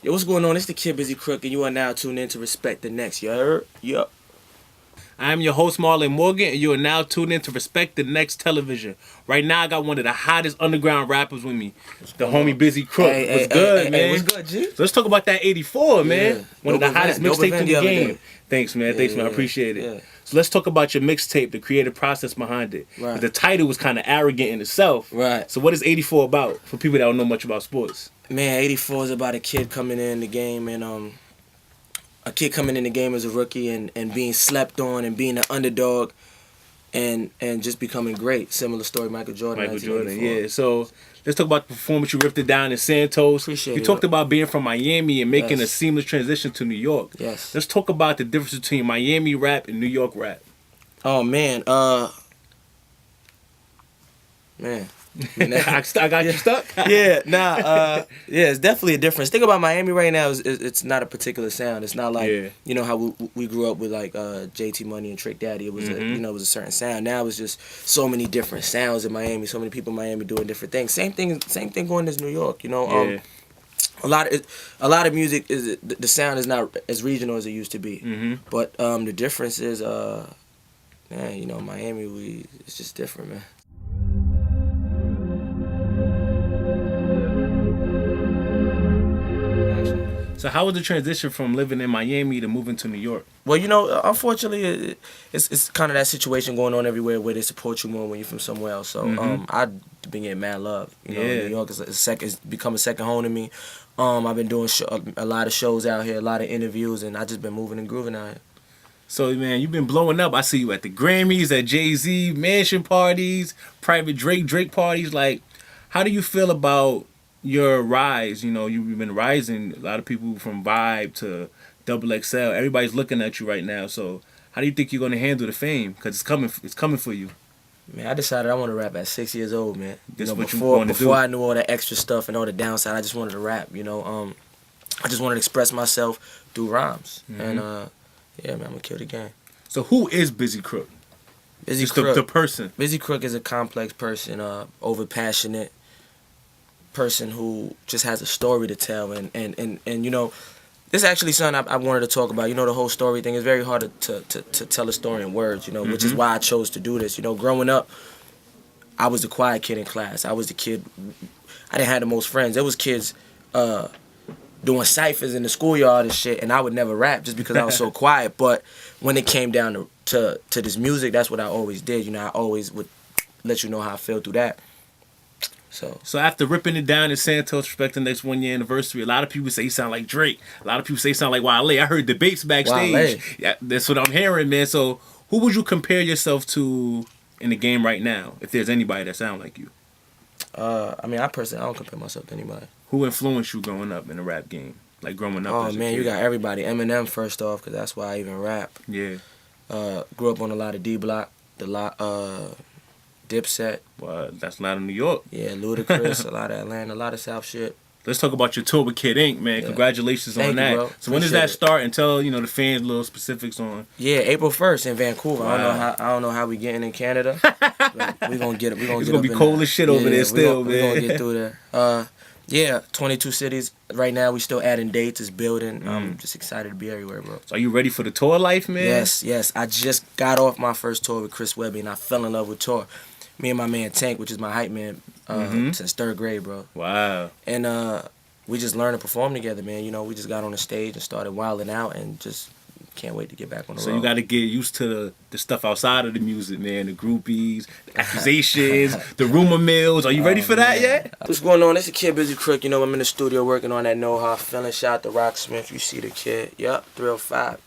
Yo, what's going on? It's the kid Bizzy Crook, and you are now tuned in to Respect the Next. You heard? Yup. I am your host, Marlon Morgan, and you are now tuned in to Respect the Next Television. Right now, I got one of the hottest underground rappers with me, the homie Bizzy Crook. What's good, man? What's good, G? So let's talk about that 84, man. Yeah. One of the hottest mixtapes in the game. Thanks, man. Yeah, I appreciate it. yeah. So let's talk about your mixtape, the creative process behind it. Right. The title was kind of arrogant in itself. Right. So what is 84 about for people that don't know much about sports? Man, 84 is about a kid coming in the game and a kid coming in the game as a rookie and being slept on and being an underdog and just becoming great. Similar story, Michael Jordan. Yeah. So let's talk about the performance you ripped it down in Santos. Appreciate you it. talked about being from Miami and making Yes. a seamless transition to New York. Yes. Let's talk about the difference between Miami rap and New York rap. Oh, man. Man. I got you stuck? Yeah, yeah, it's definitely a difference. Think about Miami right now. It's not a particular sound. It's not like you know how we grew up with like JT Money and Trick Daddy. It was it was a certain sound. Now it's just so many different sounds in Miami. So many people in Miami doing different things. Same thing going to New York. You know, a lot of music is the sound is not as regional as it used to be. But the difference is man, you know, Miami it's just different, man. So how was the transition from living in Miami to moving to New York? Well, you know, unfortunately, it's kind of that situation going on everywhere where they support you more when you're from somewhere else. So I've been getting mad love. You know, New York is become a second home to me. I've been doing a lot of shows out here, a lot of interviews, and I just been moving and grooving out here. So, man, you've been blowing up. I see you at the Grammys, at Jay-Z, mansion parties, private Drake parties. Like, how do you feel about your rise? You know, you've been rising. A lot of people from Vibe to Double XL. Everybody's looking at you right now. So, how do you think you're gonna handle the fame? Because it's coming for you. Man, I decided I want to rap at 6 years old, man. That's you know, what you want to do. Before I knew all the extra stuff and all the downside, I just wanted to rap. You know, I just wanted to express myself through rhymes. And yeah, man, I'm gonna kill the game. So, who is Bizzy Crook? Bizzy Just Crook. the person. Bizzy Crook is a complex person, over passionate person who just has a story to tell, and you know, this is actually something I wanted to talk about. You know, the whole story thing is very hard to tell a story in words. You know, which is why I chose to do this. You know, growing up, I was the quiet kid in class. I was the kid. I didn't have the most friends. There was kids doing ciphers in the schoolyard and shit, and I would never rap just because I was so quiet. But when it came down to this music, that's what I always did. You know, I always would let you know how I feel through that. So after ripping it down in Santos, Respect the Next 1 year anniversary, a lot of people say you sound like Drake. A lot of people say you sound like Wale. I heard debates backstage. Wale. Yeah, that's what I'm hearing, man. So who would you compare yourself to in the game right now, if there's anybody that sound like you? I mean, I don't compare myself to anybody. Who influenced you growing up in the rap game? Like growing up as a man, kid? you got everybody. Eminem first off, because that's why I even rap. Yeah. Grew up on a lot of D-Block, Dipset. Well, that's a lot of New York. Yeah, Ludacris, a lot of Atlanta, a lot of South shit. Let's talk about your tour with Kid Ink, man. Yeah. Congratulations on that. Bro. So when does that start? And tell the fans little specifics on. Yeah, April 1st in Vancouver. Wow. I don't know how we getting in Canada. We're gonna get it. It's gonna be cold as shit over there still, man. We're gonna get through there. Yeah, 22 cities. Right now, we still adding dates. It's building. I'm just excited to be everywhere, bro. So are you ready for the tour life, man? Yes. I just got off my first tour with Chris Webby, and I fell in love with tour. Me and my man Tank, which is my hype man, since 3rd grade, bro. Wow. And we just learned to perform together, man. You know, we just got on the stage and started wilding out, and just can't wait to get back on the road. So you got to get used to the stuff outside of the music, man. The groupies, the accusations, the rumor mills. Are you ready for that yet? What's going on? It's the kid Bizzy Crook. You know, I'm in the studio working on that Know How Feeling. Shout out to Rocksmith. You see the kid. Yup, 305.